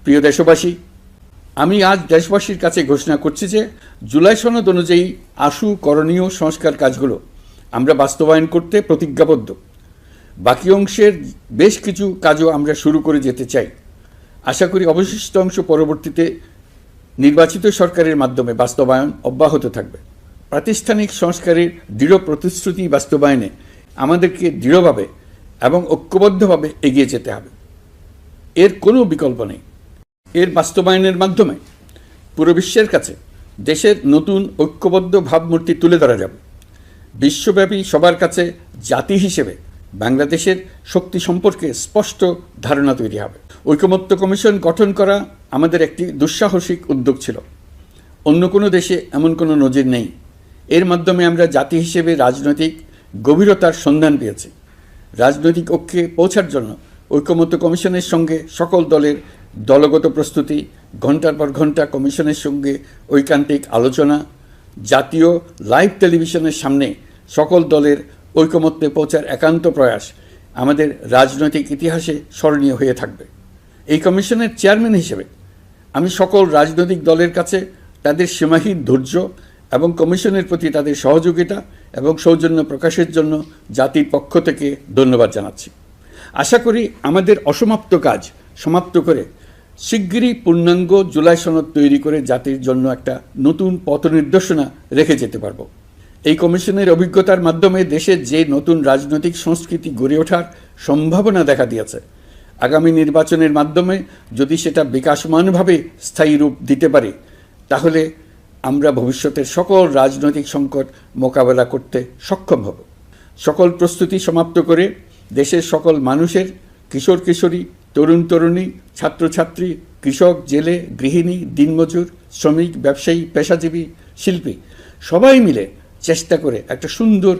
প্রিয় দেশবাসী, আমি আজ দেশবাসীর কাছে ঘোষণা করছি যে জুলাই সনদ অনুযায়ী আশু করণীয় সংস্কার কাজগুলো আমরা বাস্তবায়ন করতে প্রতিজ্ঞাবদ্ধ। বাকি অংশের বেশ কিছু কাজও আমরা শুরু করে যেতে চাই। আশা করি অবশিষ্ট অংশ পরবর্তীতে নির্বাচিত সরকারের মাধ্যমে বাস্তবায়ন অব্যাহত থাকবে। প্রাতিষ্ঠানিক সংস্কারের দৃঢ় প্রতিশ্রুতি বাস্তবায়নে আমাদেরকে দৃঢ়ভাবে এবং ঐক্যবদ্ধভাবে এগিয়ে যেতে হবে। এর কোনো বিকল্প নেই। এর বাস্তবায়নের মাধ্যমে পুরো বিশ্বের কাছে দেশের নতুন ঐক্যবদ্ধ ভাবমূর্তি তুলে ধরা যাবে। বিশ্বব্যাপী সবার কাছে জাতি হিসেবে বাংলাদেশের শক্তি সম্পর্কে স্পষ্ট ধারণা তৈরি হবে। ঐকমত্য কমিশন গঠন করা আমাদের একটি দুঃসাহসিক উদ্যোগ ছিল। অন্য কোনো দেশে এমন কোনো নজির নেই। এর মাধ্যমে আমরা জাতি হিসেবে রাজনৈতিক গভীরতার সন্ধান পেয়েছি। রাজনৈতিক ঐক্যে পৌঁছার জন্য ঐকমত্য কমিশনের সঙ্গে সকল দলের দলগত প্রস্তুতি, ঘণ্টার পর ঘণ্টা কমিশনের সঙ্গে ঐকান্তিক আলোচনা, জাতীয় লাইভ টেলিভিশনের সামনে সকল দলের ঐকমত্যে পৌঁছার একান্ত প্রয়াস আমাদের রাজনৈতিক ইতিহাসে স্মরণীয় হয়ে থাকবে। এই কমিশনের চেয়ারম্যান হিসেবে আমি সকল রাজনৈতিক দলের কাছে তাদের সীমাহীন ধৈর্য এবং কমিশনের প্রতি তাদের সহযোগিতা এবং সৌজন্য প্রকাশের জন্য জাতির পক্ষ থেকে ধন্যবাদ জানাচ্ছি। আশা করি আমাদের অসমাপ্ত কাজ সমাপ্ত করে শিগগিরই পূর্ণাঙ্গ জুলাই সনদ তৈরি করে জাতির জন্য একটা নতুন পথ নির্দেশনা রেখে যেতে পারব। এই কমিশনের অভিজ্ঞতার মাধ্যমে দেশে যে নতুন রাজনৈতিক সংস্কৃতি গড়ে ওঠার সম্ভাবনা দেখা দিয়েছে, আগামী নির্বাচনের মাধ্যমে যদি সেটা বিকাশমানভাবে স্থায়ী রূপ দিতে পারে, তাহলে আমরা ভবিষ্যতের সকল রাজনৈতিক সংকট মোকাবেলা করতে সক্ষম হব। সকল প্রস্তুতি সমাপ্ত করে দেশের সকল মানুষের, কিশোর কিশোরী, তরুণ তরুণী, ছাত্রছাত্রী, কৃষক, জেলে, গৃহিণী, দিনমজুর, শ্রমিক, ব্যবসায়ী, পেশাজীবী, শিল্পী সবাই মিলে চেষ্টা করে একটা সুন্দর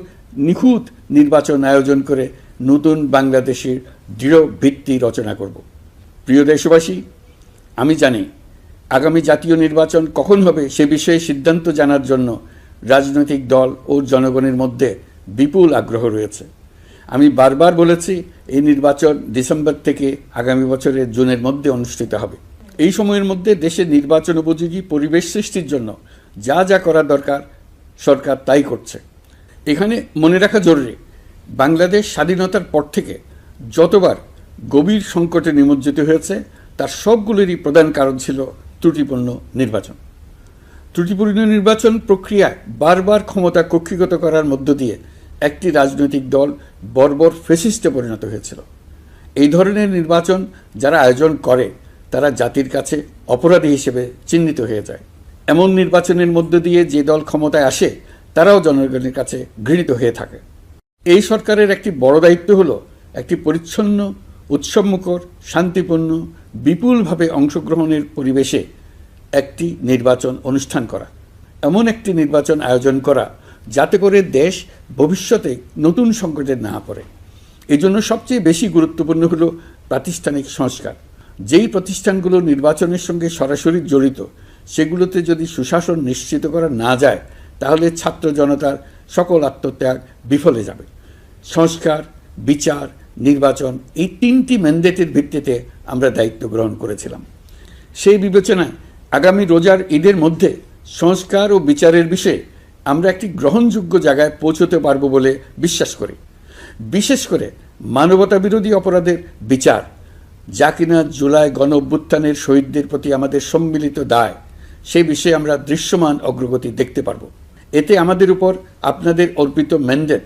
নিখুঁত নির্বাচন আয়োজন করে নতুন বাংলাদেশের দৃঢ় ভিত্তি রচনা করব। প্রিয় দেশবাসী, আমি জানি আগামী জাতীয় নির্বাচন কখন হবে সে বিষয়ে সিদ্ধান্ত জানার জন্য রাজনৈতিক দল ও জনগণের মধ্যে বিপুল আগ্রহ রয়েছে। আমি বারবার বলেছি, এই নির্বাচন ডিসেম্বর থেকে আগামী বছরের জুনের মধ্যে অনুষ্ঠিত হবে। এই সময়ের মধ্যে দেশের নির্বাচন উপযোগী পরিবেশ সৃষ্টির জন্য যা যা করা দরকার সরকার তাই করছে। এখানে মনে রাখা জরুরি, বাংলাদেশ স্বাধীনতার পর থেকে যতবার গভীর সংকটে নিমজ্জিত হয়েছে তার সবগুলোরই প্রধান কারণ ছিল ত্রুটিপূর্ণ নির্বাচন। ত্রুটিপূর্ণ নির্বাচন প্রক্রিয়ায় বারবার ক্ষমতা কক্ষিগত করার মধ্য দিয়ে একটি রাজনৈতিক দল বর্বর ফ্যাসিস্টে পরিণত হয়েছিল। এই ধরনের নির্বাচন যারা আয়োজন করে তারা জাতির কাছে অপরাধী হিসেবে চিহ্নিত হয়ে যায়। এমন নির্বাচনের মধ্য দিয়ে যে দল ক্ষমতায় আসে তারাও জনগণের কাছে ঘৃণিত হয়ে থাকে। এই সরকারের একটি বড় দায়িত্ব হলো একটি পরিচ্ছন্ন, উৎসবমুখর, শান্তিপূর্ণ, বিপুলভাবে অংশগ্রহণের পরিবেশে একটি নির্বাচন অনুষ্ঠান করা, এমন একটি নির্বাচন আয়োজন করা যাতে করে দেশ ভবিষ্যতে নতুন সংকটে না পড়ে। এই জন্য সবচেয়ে বেশি গুরুত্বপূর্ণ হলো প্রাতিষ্ঠানিক সংস্কার। যেই প্রতিষ্ঠানগুলো নির্বাচনের সঙ্গে সরাসরি জড়িত সেগুলোতে যদি সুশাসন নিশ্চিত করা না যায় তাহলে ছাত্র জনতার সকল আত্মত্যাগ বিফলে যাবে। সংস্কার, বিচার, নির্বাচন এই তিনটি ম্যান্ডেটের ভিত্তিতে আমরা দায়িত্ব গ্রহণ করেছিলাম। সেই বিবেচনায় আগামী রোজার ঈদের মধ্যে সংস্কার ও বিচারের বিষয়ে আমরা একটি গ্রহণযোগ্য জায়গায় পৌঁছতে পারব বলে বিশ্বাস করি। বিশেষ করে মানবতা বিরোধী অপরাধের বিচার, যা কিনা জুলাই গণ অভ্যুত্থানের শহীদদের প্রতি আমাদের সম্মিলিত দায়, সেই বিষয়ে আমরা দৃশ্যমান অগ্রগতি দেখতে পারব। এতে আমাদের উপর আপনাদের অর্পিত ম্যান্ডেট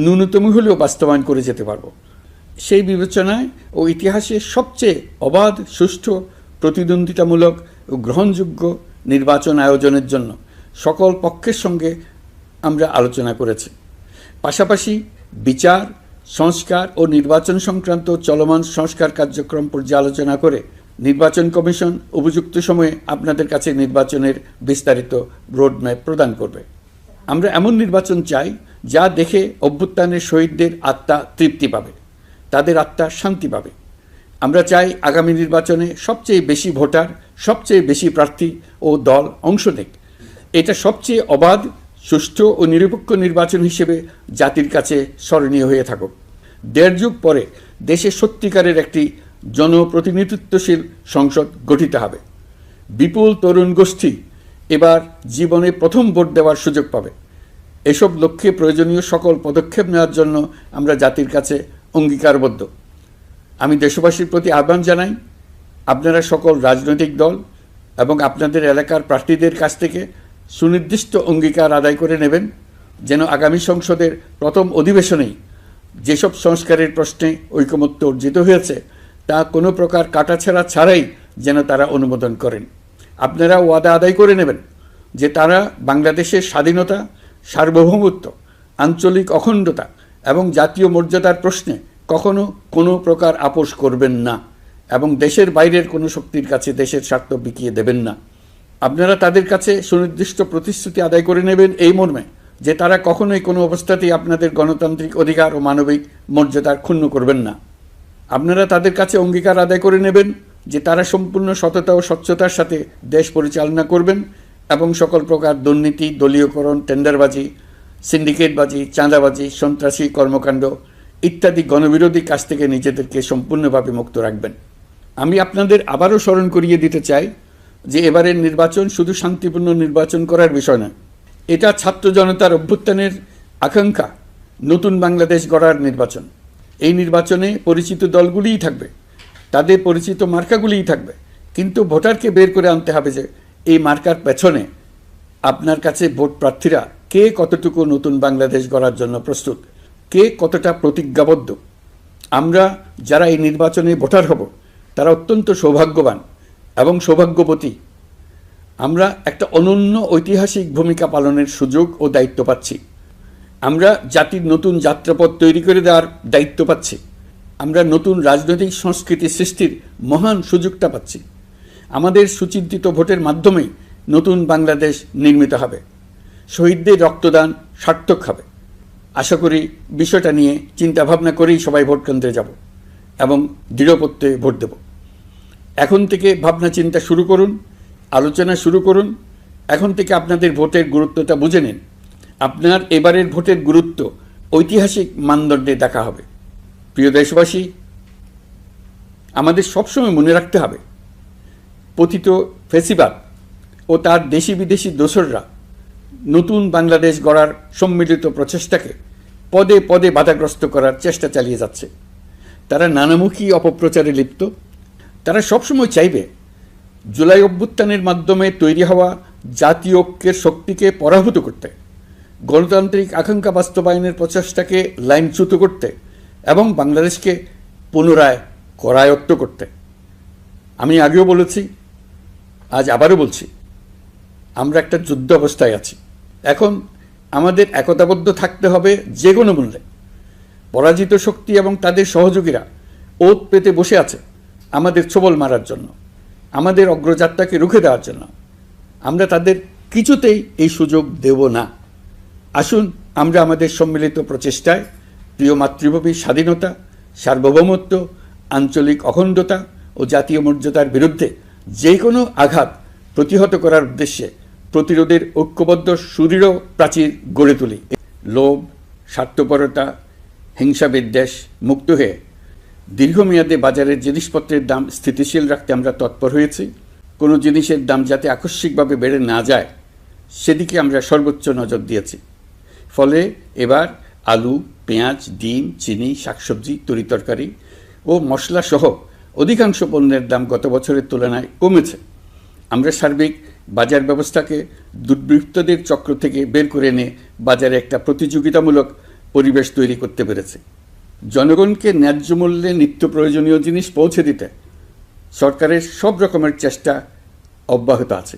ন্যূনতম হলেও বাস্তবায়ন করে যেতে পারব। সেই বিবেচনায় ও ইতিহাসে সবচেয়ে অবাধ, সুষ্ঠু, প্রতিদ্বন্দ্বিতামূলক ও গ্রহণযোগ্য নির্বাচন আয়োজনের জন্য সকল পক্ষের সঙ্গে আমরা আলোচনা করেছি। পাশাপাশি বিচার, সংস্কার ও নির্বাচন সংক্রান্ত চলমান সংস্কার কার্যক্রম পর্যালোচনা করে নির্বাচন কমিশন উপযুক্ত সময়ে আপনাদের কাছে নির্বাচনের বিস্তারিত রোডম্যাপ প্রদান করবে। আমরা এমন নির্বাচন চাই যা দেখে অভ্যুত্থানের শহীদদের আত্মা তৃপ্তি পাবে, তাদের আত্মা শান্তি পাবে। আমরা চাই আগামী নির্বাচনে সবচেয়ে বেশি ভোটার, সবচেয়ে বেশি প্রার্থী ও দল অংশ নেক। এটা সবচেয়ে অবাধ, সুষ্ঠু ও নিরপেক্ষ নির্বাচন হিসেবে জাতির কাছে স্মরণীয় হয়ে থাকুক। দেড় যুগ পরে দেশে সত্যিকারের একটি জনপ্রতিনিধিত্বশীল সংসদ গঠিত হবে। বিপুল তরুণ গোষ্ঠী এবার জীবনে প্রথম ভোট দেওয়ার সুযোগ পাবে। এসব লক্ষ্যে প্রয়োজনীয় সকল পদক্ষেপ নেওয়ার জন্য আমরা জাতির কাছে অঙ্গীকারবদ্ধ। আমি দেশবাসীর প্রতি আহ্বান জানাই, আপনারা সকল রাজনৈতিক দল এবং আপনাদের এলাকার প্রার্থীদের কাছ থেকে সুনির্দিষ্ট অঙ্গীকার আদায় করে নেবেন, যেন আগামী সংসদের প্রথম অধিবেশনেই যেসব সংস্কারের প্রশ্নে ঐকমত্য অর্জিত হয়েছে তা কোনো প্রকার কাটাছেঁড়া ছাড়াই যেন তারা অনুমোদন করেন। আপনারা ওয়াদা আদায় করে নেবেন যে তারা বাংলাদেশের স্বাধীনতা, সার্বভৌমত্ব, আঞ্চলিক অখণ্ডতা এবং জাতীয় মর্যাদার প্রশ্নে কখনো কোনো প্রকার আপোষ করবেন না এবং দেশের বাইরের কোনো শক্তির কাছে দেশের স্বার্থ বিকিয়ে দেবেন না। আপনারা তাদের কাছে সুনির্দিষ্ট প্রতিশ্রুতি আদায় করে নেবেন এই মর্মে যে তারা কখনোই কোনো অবস্থাতেই আপনাদের গণতান্ত্রিক অধিকার ও মানবিক মর্যাদার ক্ষুণ্ণ করবেন না। আপনারা তাদের কাছে অঙ্গীকার আদায় করে নেবেন যে তারা সম্পূর্ণ সততা ও স্বচ্ছতার সাথে দেশ পরিচালনা করবেন এবং সকল প্রকার দুর্নীতি, দলীয়করণ, টেন্ডারবাজি, সিন্ডিকেটবাজি, চাঁদাবাজি, সন্ত্রাসী কর্মকাণ্ড ইত্যাদি গণবিরোধী কাজ থেকে নিজেদেরকে সম্পূর্ণভাবে মুক্ত রাখবেন। আমি আপনাদের আবারও স্মরণ করিয়ে দিতে চাই যে এবারের নির্বাচন শুধু শান্তিপূর্ণ নির্বাচন করার বিষয় নয়, এটা ছাত্র জনতার অভ্যুত্থানের আকাঙ্ক্ষা নতুন বাংলাদেশ গড়ার নির্বাচন। এই নির্বাচনে পরিচিত দলগুলিই থাকবে, তাদের পরিচিত মার্কাগুলিই থাকবে, কিন্তু ভোটারকে বের করে আনতে হবে যে এই মার্কার পেছনে আপনার কাছে ভোট প্রার্থীরা কে কতটুকু নতুন বাংলাদেশ গড়ার জন্য প্রস্তুত, কে কতটা প্রতিজ্ঞাবদ্ধ। আমরা যারা এই নির্বাচনে ভোটার হব তারা অত্যন্ত সৌভাগ্যবান এবং সৌভাগ্যবতী। আমরা একটা অনন্য ঐতিহাসিক ভূমিকা পালনের সুযোগ ও দায়িত্ব পাচ্ছি। আমরা জাতির নতুন যাত্রাপথ তৈরি করে দেওয়ার দায়িত্ব পাচ্ছি। আমরা নতুন রাজনৈতিক সংস্কৃতি সৃষ্টির মহান সুযোগটা পাচ্ছি। আমাদের সুচিন্তিত ভোটের মাধ্যমেই নতুন বাংলাদেশ নির্মিত হবে। শহীদদের রক্তদান সার্থক হবে। আশা করি বিষয়টা নিয়ে চিন্তাভাবনা করেই সবাই ভোট কেন্দ্রে যাব এবং দৃঢ়প্রত্যয়ে ভোট দেব। এখন থেকে ভাবনা চিন্তা শুরু করুন, আলোচনা শুরু করুন। এখন থেকে আপনাদের ভোটের গুরুত্বটা বুঝে নিন। আপনার এবারের ভোটের গুরুত্ব ঐতিহাসিক মানদণ্ডে দেখা হবে। প্রিয় দেশবাসী, আমাদের সবসময় মনে রাখতে হবে পতিত ফ্যাসিবাদ ও তার দেশি বিদেশি দোসররা নতুন বাংলাদেশ গড়ার সম্মিলিত প্রচেষ্টাকে পদে পদে বাধাগ্রস্ত করার চেষ্টা চালিয়ে যাচ্ছে। তারা নানামুখী অপপ্রচারে লিপ্ত। তারা সবসময় চাইবে জুলাই অভ্যুত্থানের মাধ্যমে তৈরি হওয়া জাতীয় ঐক্যের শক্তিকে পরাভূত করতে, গণতান্ত্রিক আকাঙ্ক্ষা বাস্তবায়নের প্রচেষ্টাকে লাইনচ্যুত করতে এবং বাংলাদেশকে পুনরায় করায়ত্ত করতে। আমি আগেও বলেছি, আজ আবারও বলছি, আমরা একটা যুদ্ধ অবস্থায় আছি। এখন আমাদের একতাবদ্ধ থাকতে হবে যে কোনো মূল্যে। পরাজিত শক্তি এবং তাদের সহযোগীরা ওত পেতে বসে আছে আমাদের ছোবল মারার জন্য, আমাদের অগ্রযাত্রাকে রুখে দেওয়ার জন্য। আমরা তাদের কিছুতেই এই সুযোগ দেব না। আসুন আমরা আমাদের সম্মিলিত প্রচেষ্টায় প্রিয় মাতৃভূমির স্বাধীনতা, সার্বভৌমত্ব, আঞ্চলিক অখণ্ডতা ও জাতীয় মর্যাদার বিরুদ্ধে যে কোনো আঘাত প্রতিহত করার উদ্দেশ্যে প্রতিরোধের ঐক্যবদ্ধ সুদৃঢ় প্রাচীর গড়ে তুলি। লোভ, স্বার্থপরতা, হিংসা বিদ্বেষ মুক্ত হয়ে দীর্ঘমেয়াদে বাজারের জিনিসপত্রের দাম স্থিতিশীল রাখতে আমরা তৎপর হয়েছি। কোনো জিনিসের দাম যাতে আকস্মিকভাবে বেড়ে না যায় সেদিকে আমরা সর্বোচ্চ নজর দিয়েছি। ফলে এবার আলু, পেঁয়াজ, ডিম, চিনি, শাকসবজি, তরিতরকারি ও মশলাসহ অধিকাংশ পণ্যের দাম গত বছরের তুলনায় কমেছে। আমরা সার্বিক বাজার ব্যবস্থাকে দুর্বৃত্তদের চক্র থেকে বের করে এনে বাজারে একটা প্রতিযোগিতামূলক পরিবেশ তৈরি করতে পেরেছি। জনগণকে ন্যায্য মূল্যে নিত্য প্রয়োজনীয় জিনিস পৌঁছে দিতে সরকারের সব রকমের চেষ্টা অব্যাহত আছে।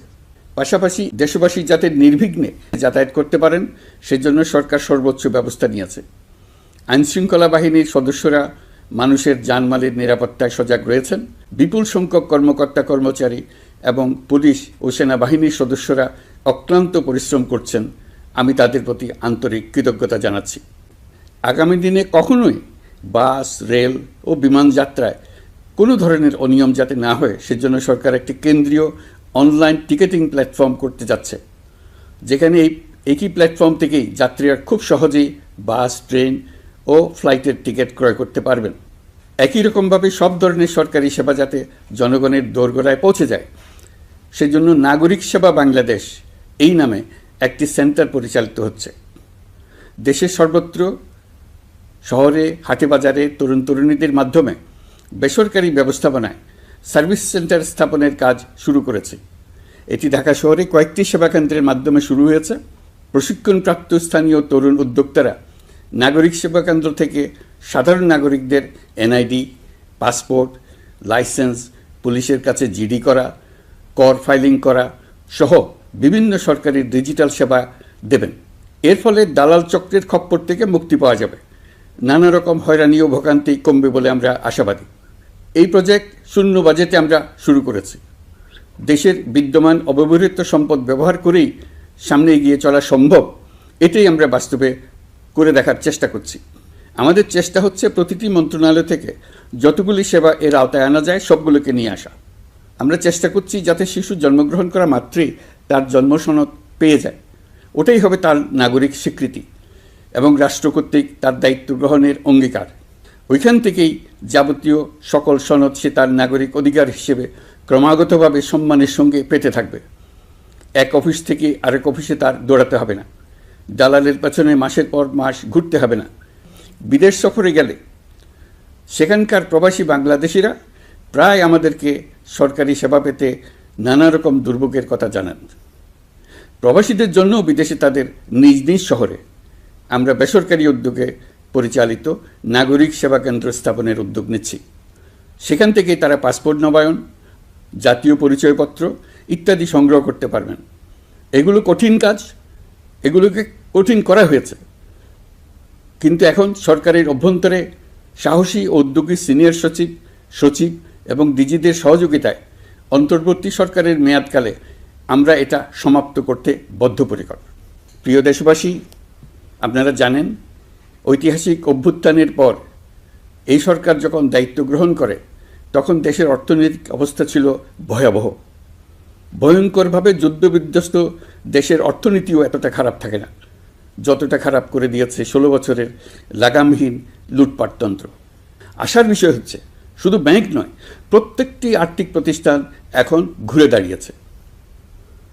পাশাপাশি দেশবাসী যাতে নির্বিঘ্নে যাতায়াত করতে পারেন সেজন্য সরকার সর্বোচ্চ ব্যবস্থা নিয়েছে। আইনশৃঙ্খলা বাহিনীর সদস্যরা মানুষের জানমালের নিরাপত্তায় সজাগ রয়েছেন। বিপুল সংখ্যক কর্মকর্তা কর্মচারী এবং পুলিশ ও সেনাবাহিনীর সদস্যরা অক্লান্ত পরিশ্রম করছেন। আমি তাদের প্রতি আন্তরিক কৃতজ্ঞতা জানাচ্ছি। আগামী দিনে কখনোই বাস, রেল ও বিমান যাত্রায় কোনো ধরনের অনিয়ম যাতে না হয় সেজন্য সরকার একটি কেন্দ্রীয় অনলাইন টিকেটিং প্ল্যাটফর্ম করতে যাচ্ছে, যেখানে এই একই প্ল্যাটফর্ম থেকেই যাত্রীরা খুব সহজেই বাস, ট্রেন ও ফ্লাইটের টিকিট ক্রয় করতে পারবেন। একই রকমভাবে সব ধরনের সরকারি সেবা যাতে জনগণের দোরগোড়ায় পৌঁছে যায়, সেজন্য নাগরিক সেবা বাংলাদেশ এই নামে একটি সেন্টার পরিচালিত হচ্ছে। দেশের সর্বত্র শহরে, হাটে বাজারে তরুণ তরুণীদের মাধ্যমে বেসরকারি ব্যবস্থাপনায় সার্ভিস সেন্টার স্থাপনের কাজ শুরু করেছে। এটি ঢাকা শহরে কয়েকটি সেবাকেন্দ্রের মাধ্যমে শুরু হয়েছে। প্রশিক্ষণপ্রাপ্ত স্থানীয় তরুণ উদ্যোক্তারা নাগরিক সেবাকেন্দ্র থেকে সাধারণ নাগরিকদের এনআইডি, পাসপোর্ট, লাইসেন্স, পুলিশের কাছে জিডি করা, কর ফাইলিং করা সহ বিভিন্ন সরকারি ডিজিটাল সেবা দেবেন। এর ফলে দালাল চক্রের খপ্পর থেকে মুক্তি পাওয়া যাবে, নানা রকম হয়রানি ও ভোগান্তি কমবে বলে আমরা আশাবাদী। এই প্রজেক্ট শূন্য বাজেটে আমরা শুরু করেছি। দেশের বিদ্যমান অব্যবহৃত সম্পদ ব্যবহার করেই সামনে এগিয়ে চলা সম্ভব, এটাই আমরা বাস্তবে করে দেখার চেষ্টা করছি। আমাদের চেষ্টা হচ্ছে প্রতিটি মন্ত্রণালয় থেকে যতগুলি সেবা এর আওতায় আনা যায় সবগুলোকে নিয়ে আসা। আমরা চেষ্টা করছি যাতে শিশু জন্মগ্রহণ করা মাত্রই তার জন্ম সনদ পেয়ে যায়, ওটাই হবে তার নাগরিক স্বীকৃতি এবং রাষ্ট্র কর্তৃক তার দায়িত্ব গ্রহণের অঙ্গীকার। ওইখান থেকেই যাবতীয় সকল সনদ সে তার নাগরিক অধিকার হিসেবে ক্রমাগতভাবে সম্মানের সঙ্গে পেতে থাকবে। এক অফিস থেকে আরেক অফিসে তার দৌড়াতে হবে না, দালালের পেছনে মাসের পর মাস ঘুরতে হবে না। বিদেশ সফরে গেলে সেখানকার প্রবাসী বাংলাদেশিরা প্রায় আমাদেরকে সরকারি সেবা পেতে নানা রকম দুর্ভোগের কথা জানান। প্রবাসীদের জন্য বিদেশে তাদের নিজ নিজ শহরে আমরা বেসরকারি উদ্যোগে পরিচালিত নাগরিক সেবা কেন্দ্র স্থাপনের উদ্যোগ নিচ্ছি। সেখান থেকে তারা পাসপোর্ট নবায়ন, জাতীয় পরিচয়পত্র ইত্যাদি সংগ্রহ করতে পারবেন। এগুলো কঠিন কাজ, এগুলোকে কঠিন করা হয়েছে, কিন্তু এখন সরকারের অভ্যন্তরে সাহসী ও উদ্যোগী সিনিয়র সচিব, সচিব এবং ডিজিদের সহযোগিতায় অন্তর্বর্তী সরকারের মেয়াদকালে আমরা এটা সমাপ্ত করতে বদ্ধপরিকর। প্রিয় দেশবাসী, আপনারা জানেন ঐতিহাসিক অভ্যুত্থানের পর এই সরকার যখন দায়িত্ব গ্রহণ করে তখন দেশের অর্থনৈতিক অবস্থা ছিল ভয়াবহ। ভয়ঙ্করভাবে যুদ্ধবিধ্বস্ত দেশের অর্থনীতিও এতটা খারাপ থাকে না যতটা খারাপ করে দিয়েছে 16 বছরের লাগামহীন লুটপাটতন্ত্র। আশার বিষয় হচ্ছে শুধু ব্যাংক নয়, প্রত্যেকটি আর্থিক প্রতিষ্ঠান এখন ঘুরে দাঁড়িয়েছে।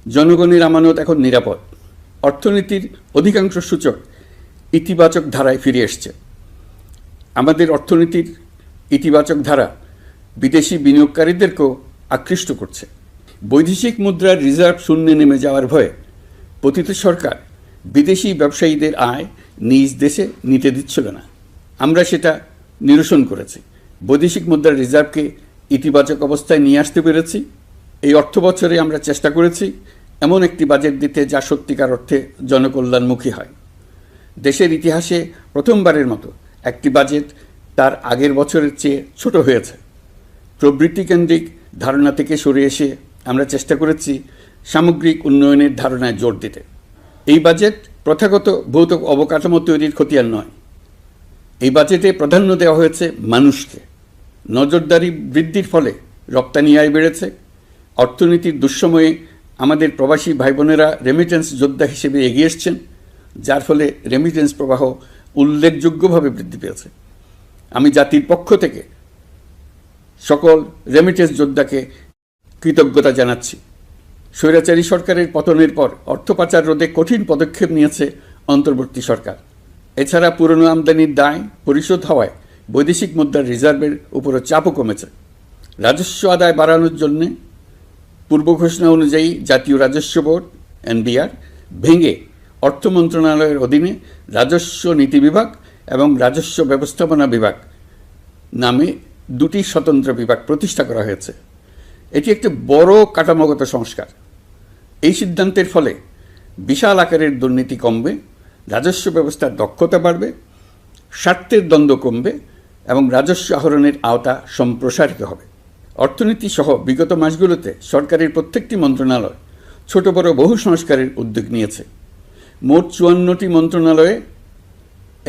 জনগণের আমানত এখন নিরাপদ। অর্থনীতির অধিকাংশ সূচক ইতিবাচক ধারায় ফিরে এসছে। আমাদের অর্থনীতির ইতিবাচক ধারা বিদেশি বিনিয়োগকারীদেরকেও আকৃষ্ট করছে। বৈদেশিক মুদ্রার রিজার্ভ শূন্যে নেমে যাওয়ার ভয়ে পতিত সরকার বিদেশি ব্যবসায়ীদের আয় নিজ দেশে নিতে দিচ্ছিল না। আমরা সেটা নিরসন করেছি, বৈদেশিক মুদ্রার রিজার্ভকে ইতিবাচক অবস্থায় নিয়ে আসতে পেরেছি। এই অর্থ বছরে আমরা চেষ্টা করেছি এমন একটি বাজেট দিতে যা সত্যিকার অর্থে জনকল্যাণমুখী হয়। দেশের ইতিহাসে প্রথমবারের মতো একটি বাজেট তার আগের বছরের চেয়ে ছোট হয়েছে। প্রবৃত্তিকেন্দ্রিক ধারণা থেকে সরে এসে আমরা চেষ্টা করেছি সামগ্রিক উন্নয়নের ধারণায় জোর দিতে। এই বাজেট প্রথাগত ভৌত অবকাঠামো তৈরির খতিয়ান নয়। এই বাজেটে প্রাধান্য দেওয়া হয়েছে মানুষকে। নজরদারি বৃদ্ধির ফলে রপ্তানি আয় বেড়েছে। অর্থনীতির দুঃসময়ে আমাদের প্রবাসী ভাই বোনেরা রেমিটেন্স যোদ্ধা হিসেবে এগিয়ে এসছেন, যার ফলে রেমিটেন্স প্রবাহ উল্লেখযোগ্যভাবে বৃদ্ধি পেয়েছে। আমি জাতির পক্ষ থেকে সকল রেমিটেন্স যোদ্ধাকে কৃতজ্ঞতা জানাচ্ছি। স্বৈরাচারী সরকারের পতনের পর অর্থ পাচার রোধে কঠিন পদক্ষেপ নিয়েছে অন্তর্বর্তী সরকার। এছাড়া পুরনো আমদানির দায় পরিশোধ হওয়ায় বৈদেশিক মুদ্রার রিজার্ভের উপরও চাপও কমেছে। রাজস্ব আদায় বাড়ানোর জন্যে পূর্ব ঘোষণা অনুযায়ী জাতীয় রাজস্ব বোর্ড এনবিআর ভেঙে অর্থ মন্ত্রণালয়ের অধীনে রাজস্ব নীতি বিভাগ এবং রাজস্ব ব্যবস্থাপনা বিভাগ নামে দুটি স্বতন্ত্র বিভাগ প্রতিষ্ঠা করা হয়েছে। এটি একটি বড় কাঠামোগত সংস্কার। এই সিদ্ধান্তের ফলে বিশাল আকারের দুর্নীতি কমবে, রাজস্ব ব্যবস্থার দক্ষতা বাড়বে, স্বার্থের দ্বন্দ্ব কমবে এবং রাজস্ব আহরণের আওতা সম্প্রসারিত হবে। অর্থনীতি সহ বিগত মাসগুলোতে সরকারের প্রত্যেকটি মন্ত্রণালয় ছোট বড় বহু সংস্কারের উদ্যোগ নিয়েছে। মোট 54টি মন্ত্রণালয়ে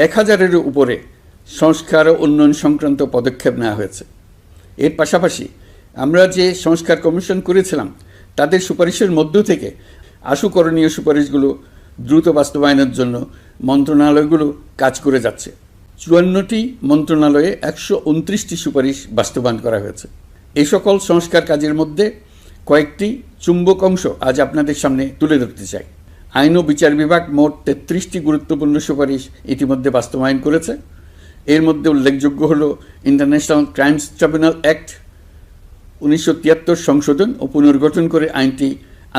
1000-এরও উপরে সংস্কার ও উন্নয়ন সংক্রান্ত পদক্ষেপ নেওয়া হয়েছে। এর পাশাপাশি আমরা যে সংস্কার কমিশন করেছিলাম তাদের সুপারিশের মধ্য থেকে আশু করণীয় সুপারিশগুলো দ্রুত বাস্তবায়নের জন্য মন্ত্রণালয়গুলো কাজ করে যাচ্ছে। 54টি মন্ত্রণালয়ে 129টি সুপারিশ বাস্তবায়ন করা হয়েছে। এই সকল সংস্কার কাজের মধ্যে কয়েকটি চুম্বক অংশ আজ আপনাদের সামনে তুলে ধরতে চাই। আইন ও বিচার বিভাগ মোট 33টি গুরুত্বপূর্ণ সুপারিশ ইতিমধ্যে বাস্তবায়ন করেছে। এর মধ্যে উল্লেখযোগ্য হল ইন্টারন্যাশনাল ক্রাইমস ট্রাইব্যুনাল অ্যাক্ট 1973 সংশোধন ও পুনর্গঠন করে আইনটি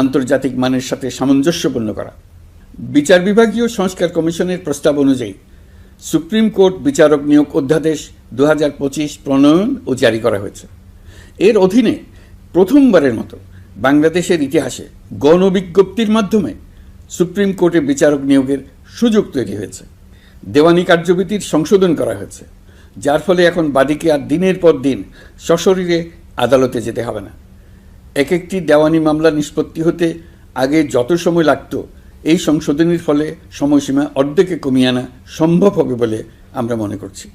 আন্তর্জাতিক মানের সাথে সামঞ্জস্যপূর্ণ করা। বিচার বিভাগীয় সংস্কার কমিশনের প্রস্তাব অনুযায়ী সুপ্রিম কোর্ট বিচারক নিয়োগ অধ্যাদেশ 2025 প্রণয়ন ও জারি করা হয়েছে। এর অধীনে প্রথমবারের মতো বাংলাদেশের ইতিহাসে গণবিজ্ঞপ্তির মাধ্যমে সুপ্রিম কোর্টে বিচারক নিয়োগের সুযোগ তৈরি হয়েছে। দেওয়ানি কার্যবিধির সংশোধন করা হয়েছে, যার ফলে এখন বাদীকে আর দিনের পর দিন সশরীরে আদালতে যেতে হবে না। এক একটি দেওয়ানি মামলা নিষ্পত্তি হতে আগে যত সময় লাগত, এই সংশোধনীর ফলে সময়সীমা অর্ধেকে কমিয়ে আনা সম্ভব হবে বলে আমরা মনে করছি।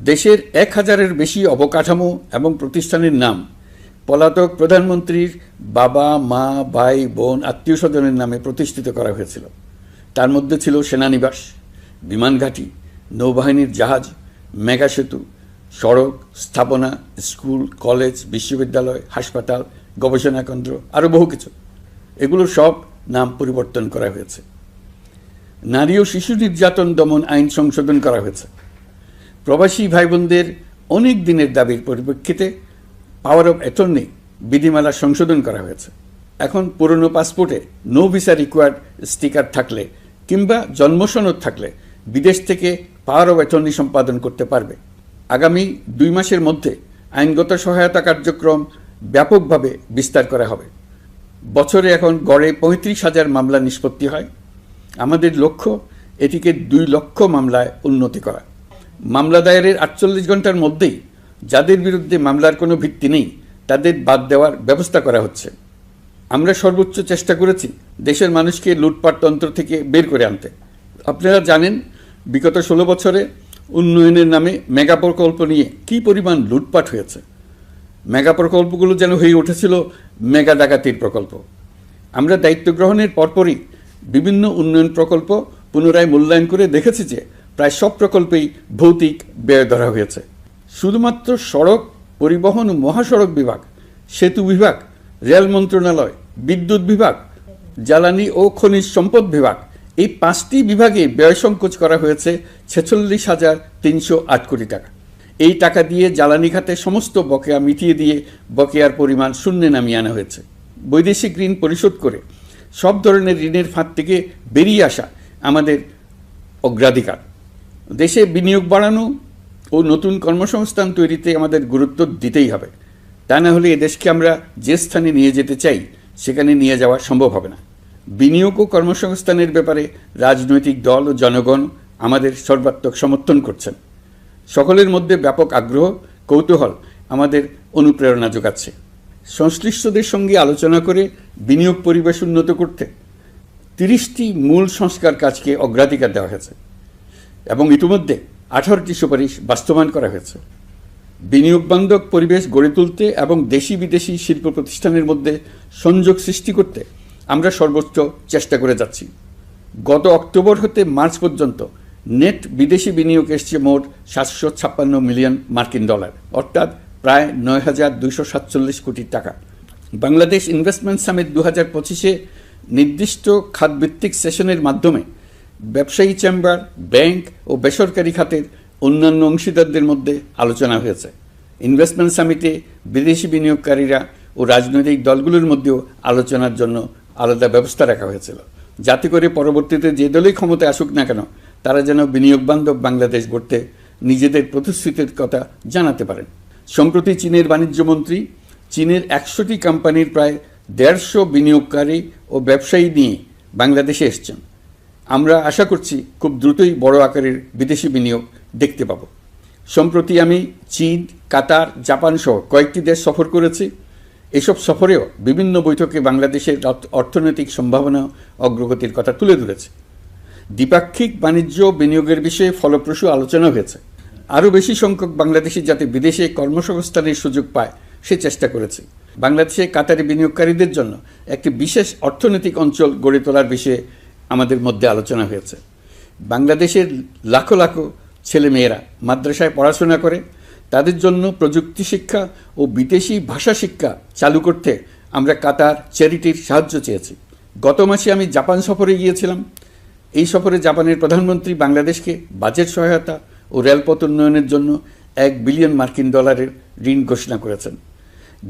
দেশের 1000-এর বেশি অবকাঠামো এবং প্রতিষ্ঠানের নাম পলাতক প্রধানমন্ত্রীর বাবা, মা, ভাই, বোন, আত্মীয় স্বজনের নামে প্রতিষ্ঠিত করা হয়েছিল। তার মধ্যে ছিল সেনানিবাস, বিমানঘাঁটি, নৌবাহিনীর জাহাজ, মেগা সেতু, সড়ক, স্থাপনা, স্কুল, কলেজ, বিশ্ববিদ্যালয়, হাসপাতাল, গবেষণা কেন্দ্র, আরও বহু কিছু। এগুলো সব নাম পরিবর্তন করা হয়েছে। নারী ও শিশু নির্যাতন দমন আইন সংশোধন করা হয়েছে। প্রবাসী ভাই বোনদের অনেক দিনের দাবির পরিপ্রেক্ষিতে পাওয়ার অফ অ্যাটর্নি বিধিমালা সংশোধন করা হয়েছে। এখন পুরনো পাসপোর্টে নো ভিসা রিকোয়ার্ড স্টিকার থাকলে কিংবা জন্মসনদ থাকলে বিদেশ থেকে পাওয়ার অফ অ্যাটর্নি সম্পাদন করতে পারবে। আগামী 2 মাসের মধ্যে আইনগত সহায়তা কার্যক্রম ব্যাপকভাবে বিস্তার করা হবে। বছরে এখন গড়ে 35,000 মামলা নিষ্পত্তি হয়। আমাদের লক্ষ্য এটিকে 2 লক্ষ মামলায় উন্নতি করা। মামলা দায়েরের 48 ঘন্টার মধ্যেই যাদের বিরুদ্ধে মামলার কোনো ভিত্তি নেই তাদের বাদ দেওয়ার ব্যবস্থা করা হচ্ছে। আমরা সর্বোচ্চ চেষ্টা করেছি দেশের মানুষকে লুটপাট তন্ত্র থেকে বের করে আনতে। আপনারা জানেন, বিগত 16 বছরে উন্নয়নের নামে মেগা প্রকল্প নিয়ে কী পরিমাণ লুটপাট হয়েছে। মেগা প্রকল্পগুলো যেন হয়ে উঠেছিল মেগা ডাকাতির প্রকল্প। আমরা দায়িত্ব গ্রহণের পরপরই বিভিন্ন উন্নয়ন প্রকল্প পুনরায় মূল্যায়ন করে দেখেছি যে প্রায় সব প্রকল্পেই ভৌতিক ব্যয় ধরা হয়েছে। শুধুমাত্র সড়ক পরিবহন ও মহাসড়ক বিভাগ, সেতু বিভাগ, রেল মন্ত্রণালয়, বিদ্যুৎ বিভাগ, জ্বালানি ও খনিজ সম্পদ বিভাগ, এই 5টি বিভাগে ব্যয় সংকোচ করা হয়েছে 46,308 কোটি টাকা। এই টাকা দিয়ে জ্বালানি খাতে সমস্ত বকেয়া মিটিয়ে দিয়ে বকেয়ার পরিমাণ শূন্যে নামিয়ে আনা হয়েছে। বৈদেশিক ঋণ পরিশোধ করে সব ধরনের ঋণের ফাঁদ থেকে বেরিয়ে আসা আমাদের অগ্রাধিকার। দেশে বিনিয়োগ বাড়ানো ও নতুন কর্মসংস্থান তৈরিতে আমাদের গুরুত্ব দিতেই হবে। তা না হলে এদেশকে আমরা যে স্থানে নিয়ে যেতে চাই সেখানে নিয়ে যাওয়া সম্ভব হবে না। বিনিয়োগ ও কর্মসংস্থানের ব্যাপারে রাজনৈতিক দল ও জনগণ আমাদের সর্বাত্মক সমর্থন করছেন। সকলের মধ্যে ব্যাপক আগ্রহ, কৌতূহল আমাদের অনুপ্রেরণা যোগাচ্ছে। সংশ্লিষ্টদের সঙ্গে আলোচনা করে বিনিয়োগ পরিবেশ উন্নত করতে 30টি মূল সংস্কার কাজকে অগ্রাধিকার দেওয়া হয়েছে এবং ইতিমধ্যে 18টি সুপারিশ বাস্তবায়ন করা হয়েছে। বিনিয়োগ বান্ধব পরিবেশ গড়ে তুলতে এবং দেশি বিদেশি শিল্প প্রতিষ্ঠানের মধ্যে সংযোগ সৃষ্টি করতে আমরা সর্বোচ্চ চেষ্টা করে যাচ্ছি। গত অক্টোবর হতে মার্চ পর্যন্ত নেট বিদেশি বিনিয়োগ এসছে মোট 756 মিলিয়ন মার্কিন ডলার, অর্থাৎ প্রায় 9,247 কোটি টাকা। বাংলাদেশ ইনভেস্টমেন্ট সামিট 2025-এ নির্দিষ্ট খাতভিত্তিক সেশনের মাধ্যমে ব্যবসায়ী চেম্বার, ব্যাংক ও বেসরকারি খাতের অন্যান্য অংশীদারদের মধ্যে আলোচনা হয়েছে। ইনভেস্টমেন্ট সামিটে বিদেশি বিনিয়োগকারীরা ও রাজনৈতিক দলগুলোর মধ্যেও আলোচনার জন্য আলাদা ব্যবস্থা রাখা হয়েছিল, যাতে করে পরবর্তীতে যে দলই ক্ষমতায় আসুক না কেন তারা যেন বিনিয়োগ বান্ধব বাংলাদেশ গড়তে নিজেদের প্রতিশ্রুতির কথা জানাতে পারেন। সম্প্রতি চীনের বাণিজ্যমন্ত্রী চীনের 100টি কোম্পানির প্রায় 150 বিনিয়োগকারী ও ব্যবসায়ী নিয়ে বাংলাদেশে এসছেন। আমরা আশা করছি খুব দ্রুতই বড় আকারের বিদেশি বিনিয়োগ দেখতে পাব। সম্প্রতি আমি চীন, কাতার, জাপান সহ কয়েকটি দেশ সফর করেছি। এসব সফরেও বিভিন্ন বৈঠকে বাংলাদেশের অর্থনৈতিক সম্ভাবনা অগ্রগতির কথা তুলে ধরেছে। দ্বিপাক্ষিক বাণিজ্য বিনিয়োগের বিষয়ে ফলপ্রসূ আলোচনা হয়েছে। আরও বেশি সংখ্যক বাংলাদেশি যাতে বিদেশে কর্মসংস্থানের সুযোগ পায় সে চেষ্টা করেছে। বাংলাদেশে কাতারি বিনিয়োগকারীদের জন্য একটি বিশেষ অর্থনৈতিক অঞ্চল গড়ে তোলার বিষয়ে আমাদের মধ্যে আলোচনা হয়েছে। বাংলাদেশের লাখো লাখো ছেলেমেয়েরা মাদ্রাসায় পড়াশোনা করে, তাদের জন্য প্রযুক্তি শিক্ষা ও বিদেশি ভাষা শিক্ষা চালু করতে আমরা কাতার চ্যারিটির সাহায্য চেয়েছি। গত মাসে আমি জাপান সফরে গিয়েছিলাম। এই সফরে জাপানের প্রধানমন্ত্রী বাংলাদেশকে বাজেট সহায়তা ও রেলপথ উন্নয়নের জন্য $1 বিলিয়ন ঋণ ঘোষণা করেছেন।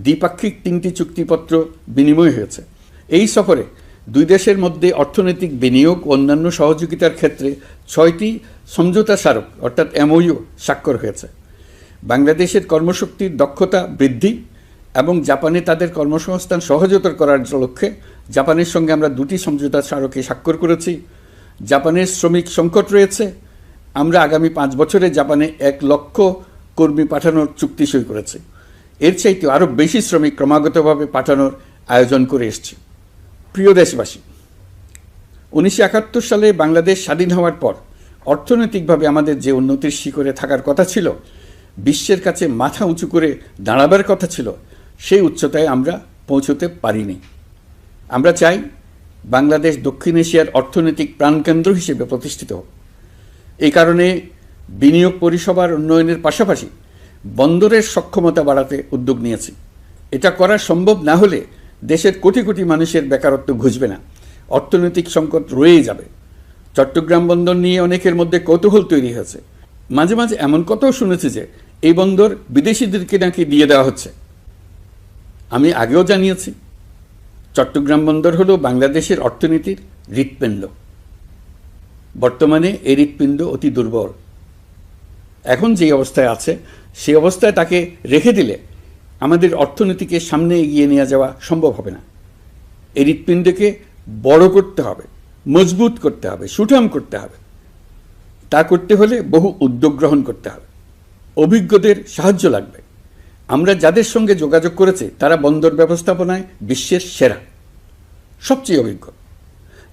দ্বিপাক্ষিক 3টি চুক্তিপত্র বিনিময় হয়েছে। এই সফরে দুই দেশের মধ্যে অর্থনৈতিক বিনিয়োগ ও অন্যান্য সহযোগিতার ক্ষেত্রে 6টি সমঝোতা স্মারক অর্থাৎ MOU স্বাক্ষর হয়েছে। বাংলাদেশের কর্মশক্তির দক্ষতা বৃদ্ধি এবং জাপানে তাদের কর্মসংস্থান সহজতর করার লক্ষ্যে জাপানের সঙ্গে আমরা 2টি সমঝোতা স্মারকে স্বাক্ষর করেছি। জাপানের শ্রমিক সংকট রয়েছে। আমরা আগামী 5 বছরে জাপানে 1 লক্ষ কর্মী পাঠানোর চুক্তি সই করেছি। এর চাইতে আরও বেশি শ্রমিক ক্রমাগতভাবে পাঠানোর আয়োজন করে এসছি। প্রিয় দেশবাসী, 1971 সালে বাংলাদেশ স্বাধীন হওয়ার পর অর্থনৈতিকভাবে আমাদের যে উন্নতির শিখরে থাকার কথা ছিল, বিশ্বের কাছে মাথা উঁচু করে দাঁড়াবার কথা ছিল, সেই উচ্চতায় আমরা পৌঁছতে পারিনি। আমরা চাই বাংলাদেশ দক্ষিণ এশিয়ার অর্থনৈতিক প্রাণকেন্দ্র হিসেবে প্রতিষ্ঠিত হোক। এই কারণে বিনিয়োগ পরিষেবার উন্নয়নের পাশাপাশি বন্দরের সক্ষমতা বাড়াতে উদ্যোগ নিয়েছি। এটা করা সম্ভব না হলে দেশের কোটি কোটি মানুষের বেকারত্ব ঘুচবে না, অর্থনৈতিক সংকট রয়েই যাবে। চট্টগ্রাম বন্দর নিয়ে অনেকের মধ্যে কৌতূহল তৈরি হয়েছে। মাঝে মাঝে এমন কথাও শুনেছি যে এই বন্দর বিদেশিদেরকে নাকি দিয়ে দেওয়া হচ্ছে। আমি আগেও জানিয়েছি, চট্টগ্রাম বন্দর হলো বাংলাদেশের অর্থনীতির হৃৎপিণ্ড। বর্তমানে এই হৃৎপিণ্ড অতি দুর্বল। এখন যে অবস্থায় আছে সেই অবস্থায় তাকে রেখে দিলে আমাদের অর্থনীতিকে সামনে এগিয়ে নিয়ে যাওয়া সম্ভব হবে না। এই হৃৎপিণ্ডকে বড় করতে হবে, মজবুত করতে হবে, সুঠাম করতে হবে। তা করতে হলে বহু উদ্যোগ গ্রহণ করতে হবে, অভিজ্ঞদের সাহায্য লাগবে। আমরা যাদের সঙ্গে যোগাযোগ করেছি তারা বন্দর ব্যবস্থাপনায় বিশ্বের সেরা, সবচেয়ে অভিজ্ঞ।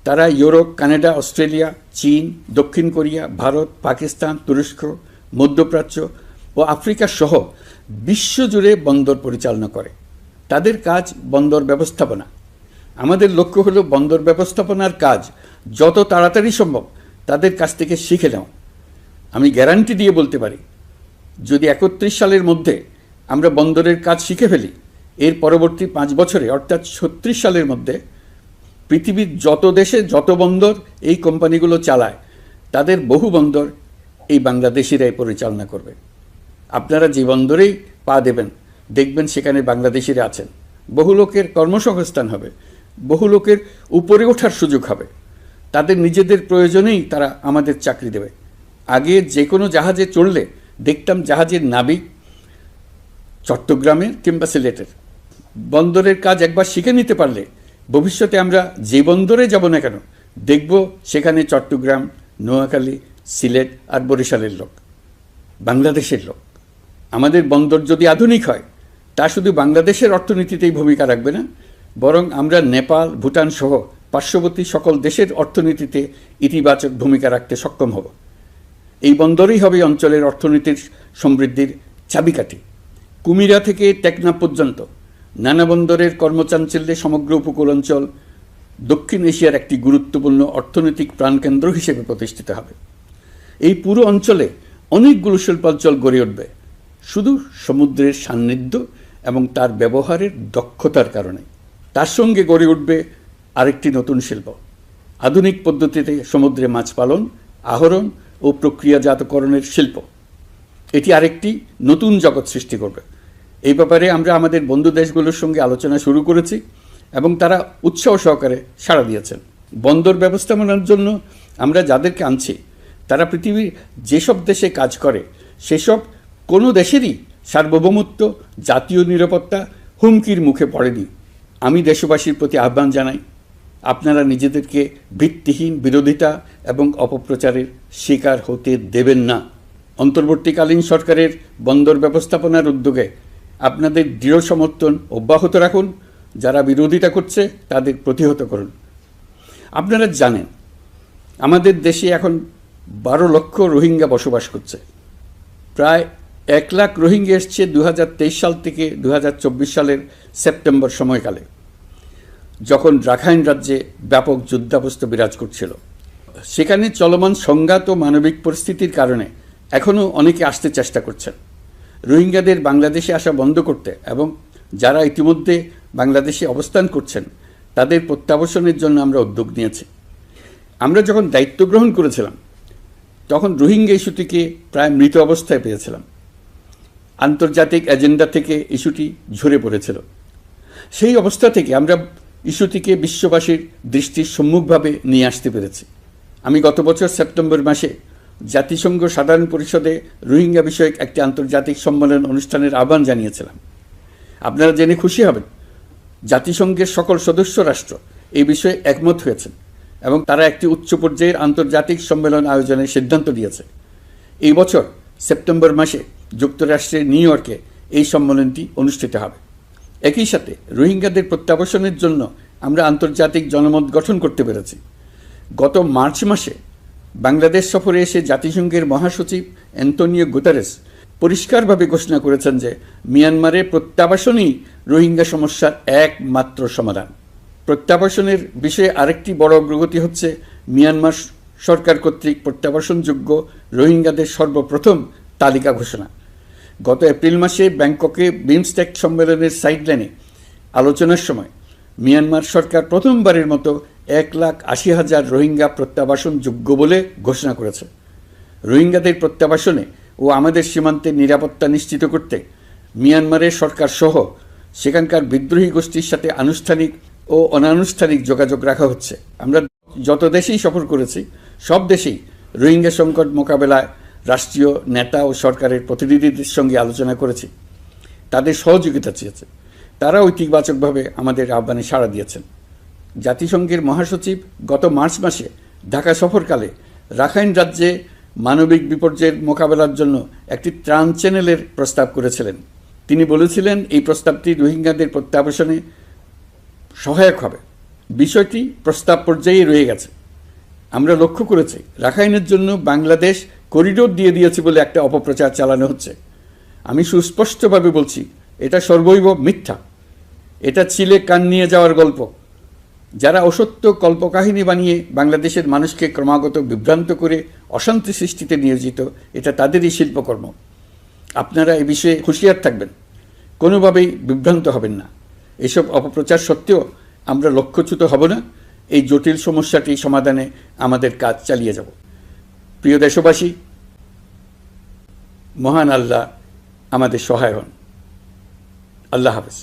তারা ইউরোপ, কানাডা, অস্ট্রেলিয়া, চীন, দক্ষিণ কোরিয়া, ভারত, পাকিস্তান, তুরস্ক, মধ্যপ্রাচ্য ও আফ্রিকা সহ বিশ্বজুড়ে বন্দর পরিচালনা করে। তাদের কাজ বন্দর ব্যবস্থাপনা। আমাদের লক্ষ্য হলো বন্দর ব্যবস্থাপনার কাজ যত তাড়াতাড়ি সম্ভব তাদের কাছ থেকে শিখে নেওয়া। আমি গ্যারান্টি দিয়ে বলতে পারি, যদি 31 সালের মধ্যে আমরা বন্দরের কাজ শিখে ফেলি, এর পরবর্তী 5 বছরে অর্থাৎ 36 সালের মধ্যে পৃথিবীর যত দেশে যত বন্দর এই কোম্পানিগুলো চালায় তাদের বহু বন্দর এই বাংলাদেশিরাই পরিচালনা করবে। আপনারা যে বন্দরেই পা দেবেন দেখবেন সেখানে বাংলাদেশিরা আছেন। বহু লোকের কর্মসংস্থান হবে, বহু লোকের উপরে ওঠার সুযোগ হবে। তাদের নিজেদের প্রয়োজনেই তারা আমাদের চাকরি দেবে। আগে যে কোনো জাহাজে চড়লে দেখতাম জাহাজের নাবিক চট্টগ্রামের কিংবা সিলেটের। বন্দরের কাজ একবার শিখে নিতে পারলে ভবিষ্যতে আমরা যে বন্দরে যাব না কেন দেখব সেখানে চট্টগ্রাম, নোয়াখালী, সিলেট আর বরিশালের লোক, বাংলাদেশের লোক। আমাদের বন্দর যদি আধুনিক হয় তা শুধু বাংলাদেশের অর্থনীতিতেই ভূমিকা রাখবে না, বরং আমরা নেপাল, ভুটান সহ পার্শ্ববর্তী সকল দেশের অর্থনীতিতে ইতিবাচক ভূমিকা রাখতে সক্ষম হব। এই বন্দরই হবে অঞ্চলের অর্থনীতির সমৃদ্ধির চাবিকাঠি। কুমিরা থেকে টেকনাফ পর্যন্ত নানা বন্দরের কর্মচাঞ্চল্যে সমগ্র উপকূল অঞ্চল দক্ষিণ এশিয়ার একটি গুরুত্বপূর্ণ অর্থনৈতিক প্রাণকেন্দ্র হিসেবে প্রতিষ্ঠিত হবে। এই পুরো অঞ্চলে অনেকগুলো শিল্পাঞ্চল গড়ে উঠবে শুধু সমুদ্রের সান্নিধ্য এবং তার ব্যবহারের দক্ষতার কারণে। তার সঙ্গে গড়ে উঠবে আরেকটি নতুন শিল্প, আধুনিক পদ্ধতিতে সমুদ্রে মাছ পালন, আহরণ ও প্রক্রিয়াজাতকরণের শিল্প। এটি আরেকটি নতুন জগৎ সৃষ্টি করবে। এই ব্যাপারে আমরা আমাদের বন্ধু দেশগুলোর সঙ্গে আলোচনা শুরু করেছি এবং তারা উৎসাহ সহকারে সাড়া দিয়েছেন। বন্দর ব্যবস্থাপনার জন্য আমরা যাদেরকে আনছি তারা পৃথিবীর যেসব দেশে কাজ করে সেসব কোনো দেশেরই সার্বভৌমত্ব, জাতীয় নিরাপত্তা হুমকির মুখে পড়েনি। আমি দেশবাসীর প্রতি আহ্বান জানাই, আপনারা নিজেদেরকে ভিত্তিহীন বিরোধিতা এবং অপপ্রচারের শিকার হতে দেবেন না। অন্তর্বর্তীকালীন সরকারের বন্দর ব্যবস্থাপনার উদ্যোগে আপনাদের দৃঢ় সমর্থন অব্যাহত রাখুন। যারা বিরোধিতা করছে তাদের প্রতিহত করুন। আপনারা জানেন আমাদের দেশে এখন 12 লক্ষ রোহিঙ্গা বসবাস করছে। প্রায় 1 লাখ রোহিঙ্গা এসছে 2023 সাল থেকে 2024 সালের সেপ্টেম্বর সময়কালে, যখন রাখাইন রাজ্যে ব্যাপক যুদ্ধাবস্থা বিরাজ করছিল। সেখানে চলমান সংঘাত ও মানবিক পরিস্থিতির কারণে এখনও অনেকে আসতে চেষ্টা করছেন। রোহিঙ্গাদের বাংলাদেশে আসা বন্ধ করতে এবং যারা ইতিমধ্যে বাংলাদেশে অবস্থান করছেন তাদের প্রত্যাবাসনের জন্য আমরা উদ্যোগ নিয়েছি। আমরা যখন দায়িত্ব গ্রহণ করেছিলাম তখন রোহিঙ্গা ইস্যুটিকে প্রায় মৃত অবস্থায় পেয়েছিলাম। আন্তর্জাতিক এজেন্ডা থেকে ইস্যুটি ঝরে পড়েছিল। সেই অবস্থা থেকে আমরা ইস্যুটিকে বিশ্ববাসীর দৃষ্টির সম্মুখভাবে নিয়ে আসতে পেরেছি। আমি গত বছর সেপ্টেম্বর মাসে জাতিসংঘ সাধারণ পরিষদে রোহিঙ্গা বিষয়ক একটি আন্তর্জাতিক সম্মেলন অনুষ্ঠানের আহ্বান জানিয়েছিলাম। আপনারা জেনে খুশি হবেন, জাতিসংঘের সকল সদস্য রাষ্ট্র এই বিষয়ে একমত হয়েছেন এবং তারা একটি উচ্চ পর্যায়ের আন্তর্জাতিক সম্মেলন আয়োজনের সিদ্ধান্ত নিয়েছে। এই বছর সেপ্টেম্বর মাসে যুক্তরাষ্ট্রের নিউ ইয়র্কে এই সম্মেলনটি অনুষ্ঠিত হবে। একই সাথে রোহিঙ্গাদের প্রত্যাবাসনের জন্য আমরা আন্তর্জাতিক জনমত গঠন করতে পেরেছি। গত মার্চ মাসে বাংলাদেশ সফরে এসে জাতিসংঘের মহাসচিব অ্যান্টোনিও গুতেরেস পরিষ্কারভাবে ঘোষণা করেছেন যে মিয়ানমারের প্রত্যাবাসনই রোহিঙ্গা সমস্যার একমাত্র সমাধান। প্রত্যাবাসনের বিষয়ে আরেকটি বড় অগ্রগতি হচ্ছে মিয়ানমার সরকার কর্তৃক প্রত্যাবাসনযোগ্য রোহিঙ্গাদের সর্বপ্রথম তালিকা ঘোষণা। গত এপ্রিল মাসে ব্যাংককে বিমস্টেক সম্মেলনের সাইডলাইনে আলোচনার সময় মিয়ানমার সরকার প্রথমবারের মতো 1,80,000 রোহিঙ্গা প্রত্যাবাসনযোগ্য বলে ঘোষণা করেছে। রোহিঙ্গাদের প্রত্যাবাসনে ও আমাদের সীমান্তের নিরাপত্তা নিশ্চিত করতে মিয়ানমারের সরকার সহ সেখানকার বিদ্রোহী গোষ্ঠীর সাথে আনুষ্ঠানিক ও অনানুষ্ঠানিক যোগাযোগ রাখা হচ্ছে। আমরা যত দেশেই সফর করেছি সব দেশেই রোহিঙ্গা সংকট মোকাবেলায় রাষ্ট্রীয় নেতা ও সরকারের প্রতিনিধিদের সঙ্গে আলোচনা করেছি, তাদের সহযোগিতা চেয়েছে। তারা ইতিবাচকভাবে আমাদের আহ্বানে সাড়া দিয়েছেন। জাতিসংঘের মহাসচিব গত মার্চ মাসে ঢাকা সফরকালে রাখাইন রাজ্যে মানবিক বিপর্যয়ের মোকাবেলার জন্য একটি ত্রাণ চ্যানেলের প্রস্তাব করেছিলেন। তিনি বলেছিলেন এই প্রস্তাবটি রোহিঙ্গাদের প্রত্যাবাসনে সহায়ক হবে। বিষয়টি প্রস্তাব পর্যায়ে রয়ে গেছে। আমরা লক্ষ্য করেছি রাখাইনের জন্য বাংলাদেশ করিডোর দিয়ে দিয়েছে বলে একটা অপপ্রচার চালানো হচ্ছে। আমি সুস্পষ্টভাবে বলছি, এটা সর্বৈব মিথ্যা। এটা চিলে কান নিয়ে যাওয়ার গল্প। যারা অসত্য কল্পকাহিনী বানিয়ে বাংলাদেশের মানুষকে ক্রমাগত বিভ্রান্ত করে অশান্তি সৃষ্টিতে নিয়োজিত, এটা তাদেরই শিল্পকর্ম। আপনারা এ বিষয়ে হুঁশিয়ার থাকবেন, কোনোভাবেই বিভ্রান্ত হবেন না। এসব অপপ্রচার সত্ত্বেও আমরা লক্ষ্যচ্যুত হব না। এই জটিল সমস্যাটি সমাধানে আমাদের কাজ চালিয়ে যাব। প্রিয় দেশবাসী, মহান আল্লাহ আমাদের সহায় হন। আল্লাহ হাফেজ।